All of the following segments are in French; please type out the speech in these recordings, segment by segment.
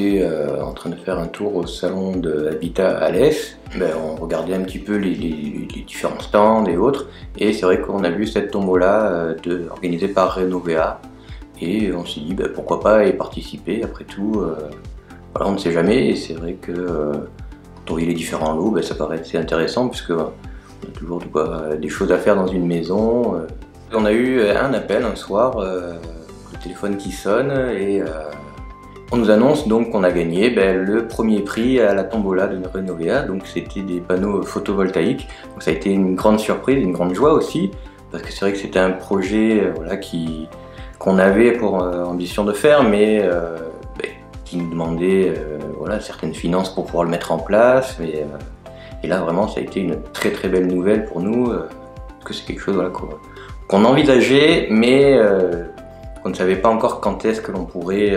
était en train de faire un tour au salon de Habitat à l'Est, on regardait un petit peu les différents stands et autres, et c'est vrai qu'on a vu cette tombola organisée par Renovea, et on s'est dit pourquoi pas y participer. Après tout, voilà, on ne sait jamais, et c'est vrai que quand on vit les différents lots, ça paraît assez intéressant, puisque on a toujours des choses à faire dans une maison. On a eu un appel un soir, le téléphone qui sonne, et on nous annonce donc qu'on a gagné le premier prix à la tombola de Renovea. Donc c'était des panneaux photovoltaïques. Donc ça a été une grande surprise, une grande joie aussi, parce que c'est vrai que c'était un projet qu'on avait pour ambition de faire, mais qui nous demandait certaines finances pour pouvoir le mettre en place. Et là vraiment ça a été une très très belle nouvelle pour nous, parce que c'est quelque chose qu'on envisageait, mais on ne savait pas encore quand est-ce que l'on pourrait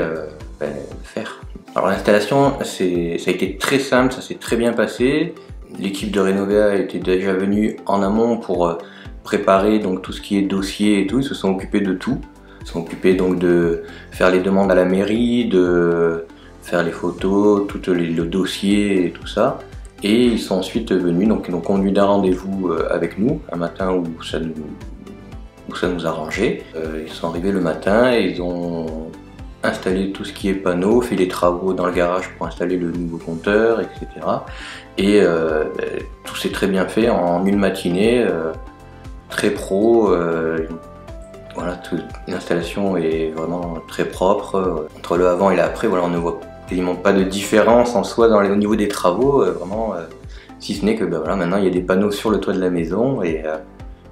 le faire. Alors l'installation, ça a été très simple, ça s'est très bien passé. L'équipe de Renovea était déjà venue en amont pour préparer donc tout ce qui est dossier et tout. Ils se sont occupés de tout. Ils se sont occupés donc de faire les demandes à la mairie, de faire les photos, tout le dossier et tout ça. Et ils sont ensuite venus, donc ils ont convenu d'un rendez-vous avec nous, un matin où ça nous arrangeait. Ils sont arrivés le matin et ils ont installé tout ce qui est panneaux, fait les travaux dans le garage pour installer le nouveau compteur, etc. Et tout s'est très bien fait en une matinée, très pro. L'installation est vraiment très propre. Entre le avant et l'après, on ne voit quasiment pas de différence en soi au niveau des travaux, si ce n'est que maintenant il y a des panneaux sur le toit de la maison, et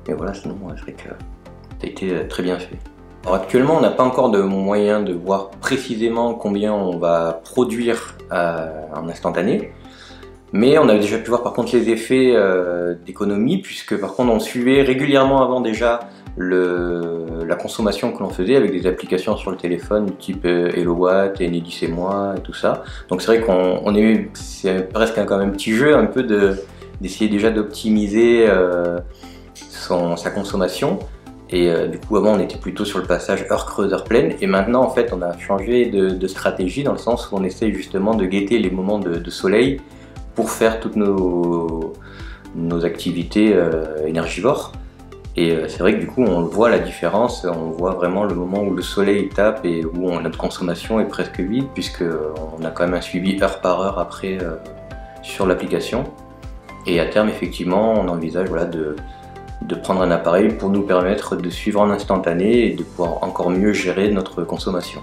voilà, sinon c'est vrai que ça a été très bien fait. Alors actuellement, on n'a pas encore de moyen de voir précisément combien on va produire en instantané, mais on avait déjà pu voir par contre les effets d'économie, puisque par contre on suivait régulièrement avant déjà la consommation que l'on faisait avec des applications sur le téléphone type HelloWatt, Enedis et moi et tout ça. Donc c'est vrai c'est presque quand même un petit jeu un peu d'essayer déjà d'optimiser sa consommation. Et du coup avant on était plutôt sur le passage heure creuse, heure pleine, et maintenant en fait on a changé de stratégie, dans le sens où on essaye justement de guetter les moments de soleil pour faire toutes nos activités énergivores. Et c'est vrai que du coup on voit la différence, on voit vraiment le moment où le soleil tape et où notre consommation est presque vide, puisqu'on a quand même un suivi heure par heure après sur l'application. Et à terme effectivement on envisage de prendre un appareil pour nous permettre de suivre en instantané et de pouvoir encore mieux gérer notre consommation.